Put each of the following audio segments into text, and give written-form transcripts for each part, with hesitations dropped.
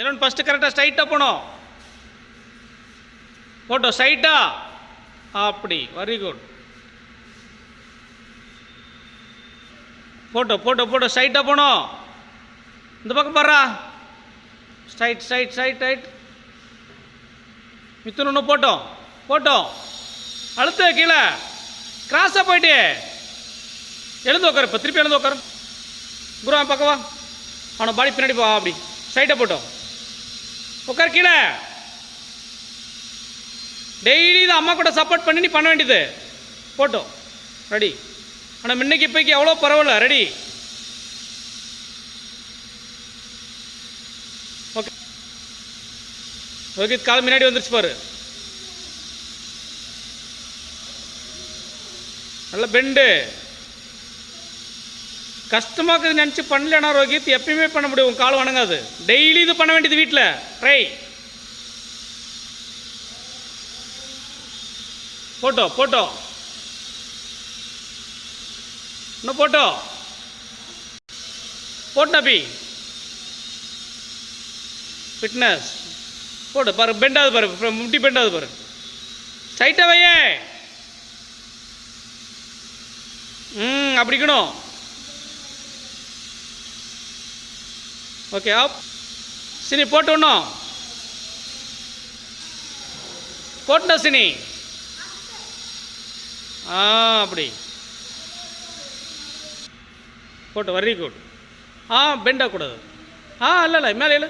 இன்னொன்று ஃபஸ்ட்டு கரெக்டாக ஸ்ட்ரைட்டாக போகணும். போட்டோ ஸ்ட்ரைட்டாக அப்படி. Very good. Photo photo photo ஸ்ட்ரைட்டாக போகணும். இந்த பக்கம் பாடுறா. Straight straight straight right. மித்துன்னு ஒன்று போட்டோம். போட்டோம் அழுத்து கீழே. கிராஸாக போயிட்டு எழுந்து உட்காரு. இப்போ திருப்பி எழுந்து உட்காரு. குரு பக்கவா. அவனை பாடி பின்னாடி போ. அப்படி ஸ்ட்ரைட்டாக போட்டோம். உட்கார் கீழே. டெய்லி இது அம்மா கூட சப்போர்ட் பண்ணி நீ பண்ண வேண்டியது. போட்டோம் ரெடி. ஆனால் முன்னைக்கு இப்போக்கி எவ்வளோ பரவாயில்ல. ரெடி. Okay okay. கால் முன்னாடி வந்துருச்சு பாரு. நல்ல பெண்டு. கஷ்டமாக நினச்சி பண்ணலன்னா ரோஹித் எப்பயுமே பண்ண முடியும். கால் வணங்காது. டெய்லி இது பண்ண வேண்டியது வீட்டில். ட்ரை. போட்டோ போட்டோ இன்னும் போட்டோ போட்டபி. ஃபிட்னஸ் போட்டு பாரு. பெண்டாவது பாரு. முட்டி பெண்டாவது பாரு. ஸ்ட்ரைட்டாக வையே. அப்படிக்கணும். Okay app. சினி போட்டு ஒன்றும் போட்டா சினி. அப்படி போட்டு. Very good. பெண்டாகக்கூடாது. இல்லை இல்லை மேலே இல்லை.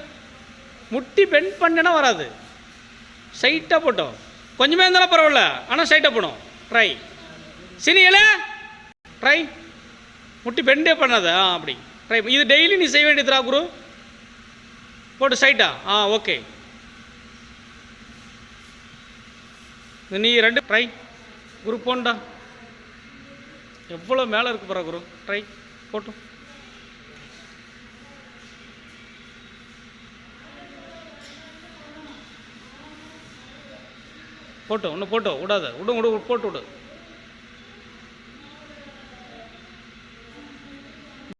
முட்டி பெண்ட் பண்ணனா வராது. ஸ்ட்ரைட்டாக போட்டோம். கொஞ்சமே இருந்தாலும் பரவாயில்ல. ஆனால் ஸ்ட்ரைட்டாக போடும். ட்ரை. சினி இல்லை. ட்ரை. முட்டி பெண்டே பண்ணாத. அப்படி ட்ரை. இது டெய்லி நீ செய்ய வேண்டியதுரா குரு. போட்டு ஸ்ட்ரைட்டா. ஓகே. நீ ரெண்டு ட்ரை. குரு போண்டா. எவ்வளோ மேலே இருக்கு போகிறா குரு. ட்ரை. போட்டோம். போட்டோம். இன்னும் போட்டோ விடாத. விடு விடு போட்டு விடு.